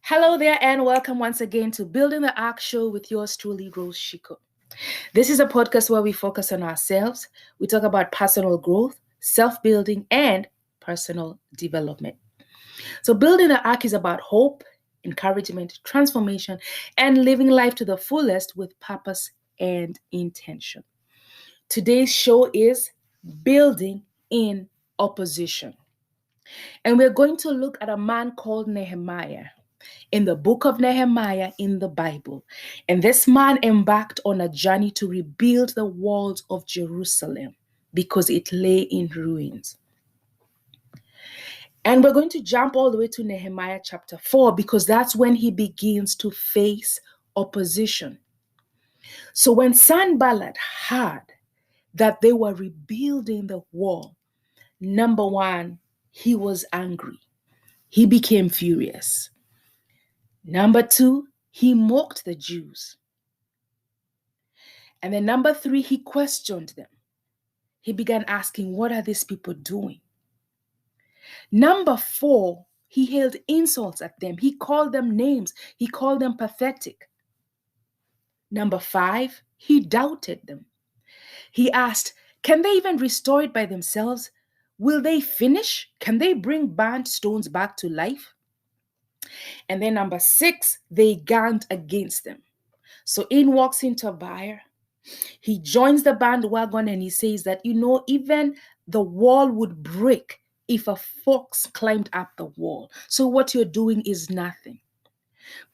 Hello there, and welcome once again to Building the Ark Show with yours truly, Rose Shiku. This is a podcast where we focus on ourselves. We talk about personal growth, self building, and personal development. So, Building the Ark is about hope, encouragement, transformation, and living life to the fullest with purpose and intention. Today's show is Building in Opposition. And we're going to look at a man called Nehemiah in the book of Nehemiah in the Bible. And this man embarked on a journey to rebuild the walls of Jerusalem because it lay in ruins. And we're going to jump all the way to Nehemiah chapter 4 because that's when he begins to face opposition. So when Sanballat heard that they were rebuilding the wall, number one, he was angry. He became furious. Number two, he mocked the Jews. And then number three, he questioned them. He began asking, what are these people doing? Number four, he hailed insults at them. He called them names. He called them pathetic. Number five, he doubted them. He asked, can they even restore it by themselves? Will they finish? Can they bring burnt stones back to life? And then number six, they ganged against them. So in walks Tobiah. He joins the bandwagon and he says that, even the wall would break if a fox climbed up the wall. So what you're doing is nothing.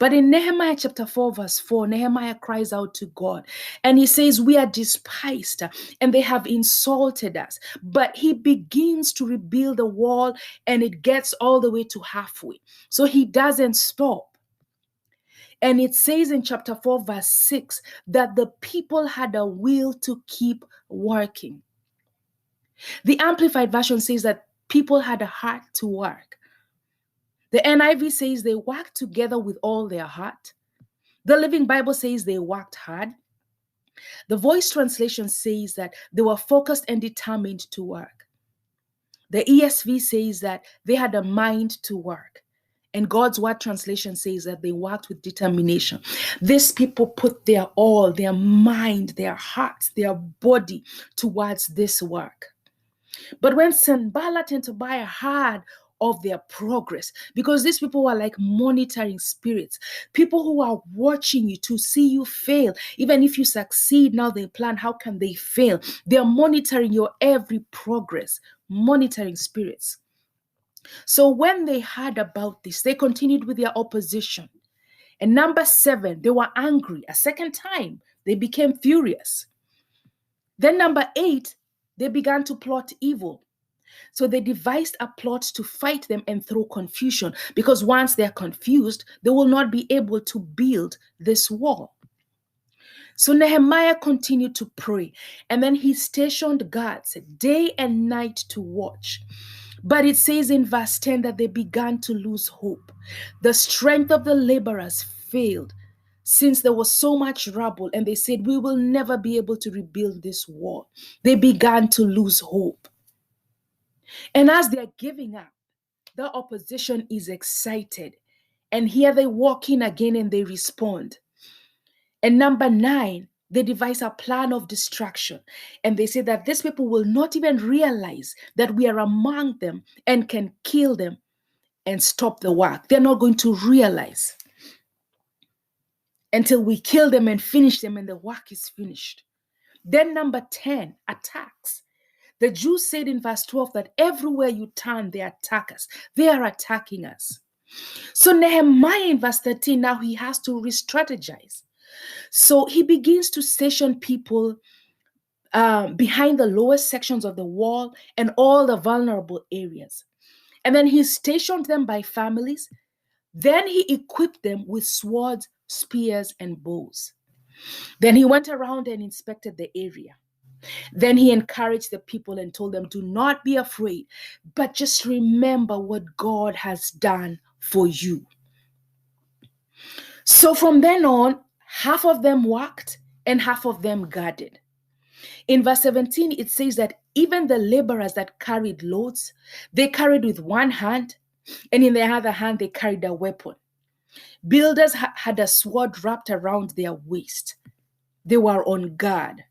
But in Nehemiah chapter 4, verse 4, Nehemiah cries out to God and he says, we are despised and they have insulted us. But he begins to rebuild the wall and it gets all the way to halfway. So he doesn't stop. And it says in chapter 4, verse 6, that the people had a will to keep working. The Amplified Version says that people had a heart to work. The NIV says they worked together with all their heart. The Living Bible says they worked hard. The Voice translation says that they were focused and determined to work. The ESV says that they had a mind to work. And God's Word translation says that they worked with determination. These people put their all, their mind, their hearts, their body towards this work. But when Sanballat and Tobiah heard of their progress, because these people were like monitoring spirits, people who are watching you to see you fail. Even if you succeed, now they plan, how can they fail? They are monitoring your every progress, monitoring spirits. So when they heard about this, they continued with their opposition. And number 7, they were angry a second time. They became furious. Then number 8, they began to plot evil. So they devised a plot to fight them and throw confusion, because once they're confused, they will not be able to build this wall. So Nehemiah continued to pray, and then he stationed guards day and night to watch. But it says in verse 10 that they began to lose hope. The strength of the laborers failed since there was so much rubble, and they said, we will never be able to rebuild this wall. They began to lose hope. And as they're giving up, the opposition is excited. And here they walk in again and they respond. And number 9, they devise a plan of destruction. And they say that these people will not even realize that we are among them and can kill them and stop the work. They're not going to realize until we kill them and finish them and the work is finished. Then number 10, attacks. The Jews said in verse 12 that everywhere you turn, they attack us. They are attacking us. So Nehemiah in verse 13, now he has to re-strategize. So he begins to station people behind the lowest sections of the wall and all the vulnerable areas. And then he stationed them by families. Then he equipped them with swords, spears, and bows. Then he went around and inspected the area. Then he encouraged the people and told them, do not be afraid, but just remember what God has done for you. So from then on, half of them worked and half of them guarded. In verse 17, it says that even the laborers that carried loads, they carried with one hand, and in the other hand, they carried a weapon. Builders had a sword wrapped around their waist. They were on guard.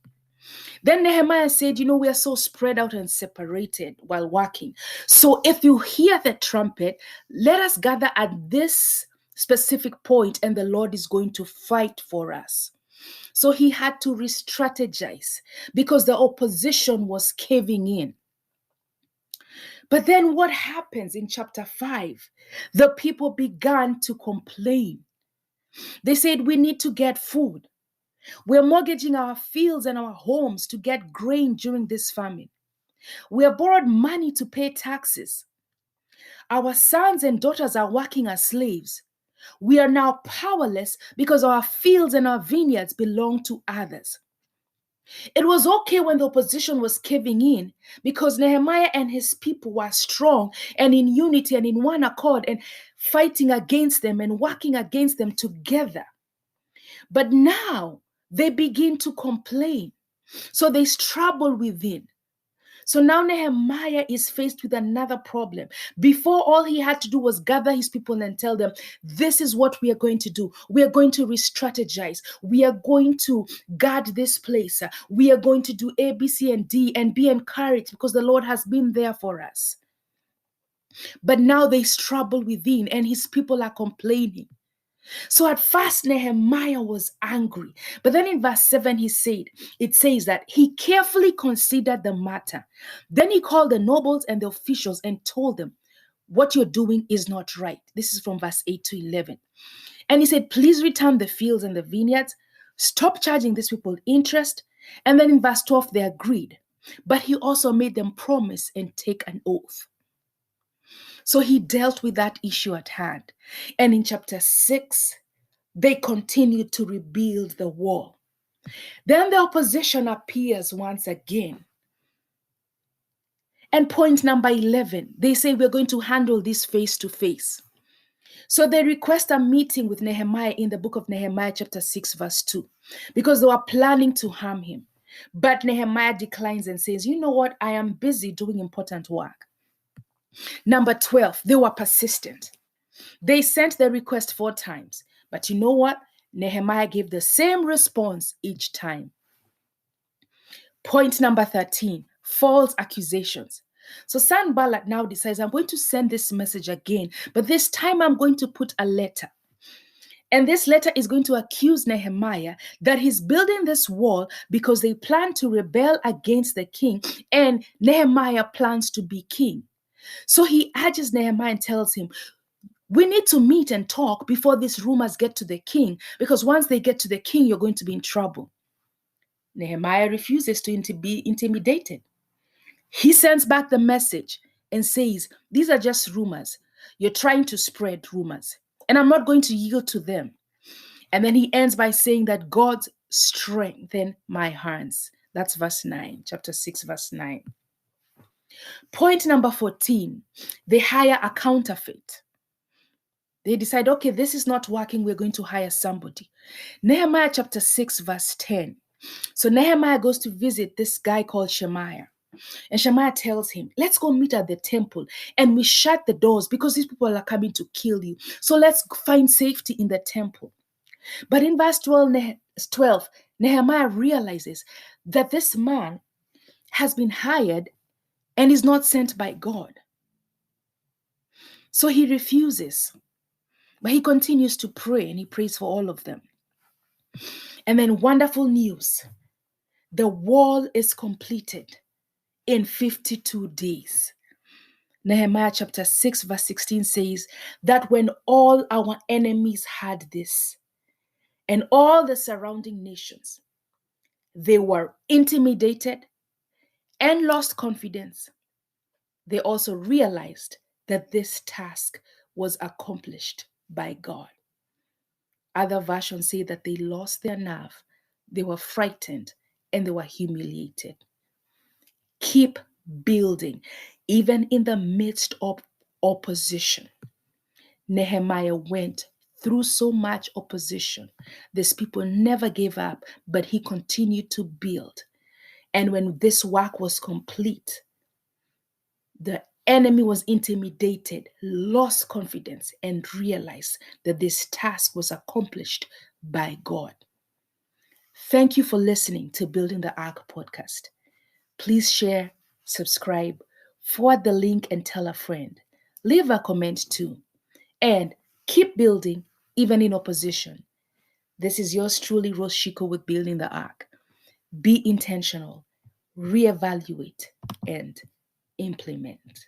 Then Nehemiah said, we are so spread out and separated while working. So if you hear the trumpet, let us gather at this specific point and the Lord is going to fight for us. So he had to re-strategize because the opposition was caving in. But then what happens in chapter 5? The people began to complain. They said, we need to get food. We're mortgaging our fields and our homes to get grain during this famine. We have borrowed money to pay taxes. Our sons and daughters are working as slaves. We are now powerless because our fields and our vineyards belong to others. It was okay when the opposition was caving in because Nehemiah and his people were strong and in unity and in one accord and fighting against them and working against them together. But now they begin to complain. So there's trouble within. So now Nehemiah is faced with another problem. Before, all he had to do was gather his people and tell them, this is what we are going to do. We are going to re-strategize. We are going to guard this place. We are going to do A, B, C, and D and be encouraged because the Lord has been there for us. But now there's trouble within and his people are complaining. So at first, Nehemiah was angry. But then in verse 7, it says that he carefully considered the matter. Then he called the nobles and the officials and told them, what you're doing is not right. This is from verse 8 to 11. And he said, please return the fields and the vineyards. Stop charging these people interest. And then in verse 12, they agreed. But he also made them promise and take an oath. So he dealt with that issue at hand. And in chapter 6, they continued to rebuild the wall. Then the opposition appears once again. And point number 11, they say we're going to handle this face to face. So they request a meeting with Nehemiah in the book of Nehemiah chapter 6 verse 2 because they were planning to harm him. But Nehemiah declines and says, you know what? I am busy doing important work. Number 12, they were persistent. They sent the request 4 times. But you know what? Nehemiah gave the same response each time. Point number 13, false accusations. So Sanballat now decides, I'm going to send this message again, but this time I'm going to put a letter. And this letter is going to accuse Nehemiah that he's building this wall because they plan to rebel against the king, and Nehemiah plans to be king. So he urges Nehemiah and tells him, we need to meet and talk before these rumors get to the king, because once they get to the king, you're going to be in trouble. Nehemiah refuses to be intimidated. He sends back the message and says, these are just rumors. You're trying to spread rumors, and I'm not going to yield to them. And then he ends by saying that God strengthened my hands. That's verse 9, chapter 6, verse 9. Point number 14, they hire a counterfeit. They decide, okay, this is not working. We're going to hire somebody. Nehemiah chapter 6, verse 10. So Nehemiah goes to visit this guy called Shemaiah. And Shemaiah tells him, let's go meet at the temple and we shut the doors because these people are coming to kill you. So let's find safety in the temple. But in verse 12, Nehemiah realizes that this man has been hired and is not sent by God. So he refuses. But he continues to pray and he prays for all of them. And then wonderful news. The wall is completed in 52 days. Nehemiah chapter 6 verse 16 says that when all our enemies had this and all the surrounding nations, they were intimidated and lost confidence. They also realized that this task was accomplished by God. Other versions say that they lost their nerve, they were frightened, and they were humiliated. Keep building, even in the midst of opposition. Nehemiah went through so much opposition. These people never gave up, but he continued to build. And when this work was complete, the enemy was intimidated, lost confidence, and realized that this task was accomplished by God. Thank you for listening to Building the Ark podcast. Please share, subscribe, forward the link, and tell a friend. Leave a comment too. And keep building even in opposition. This is yours truly, Rose Shiku, with Building the Ark. Be intentional, reevaluate, and implement.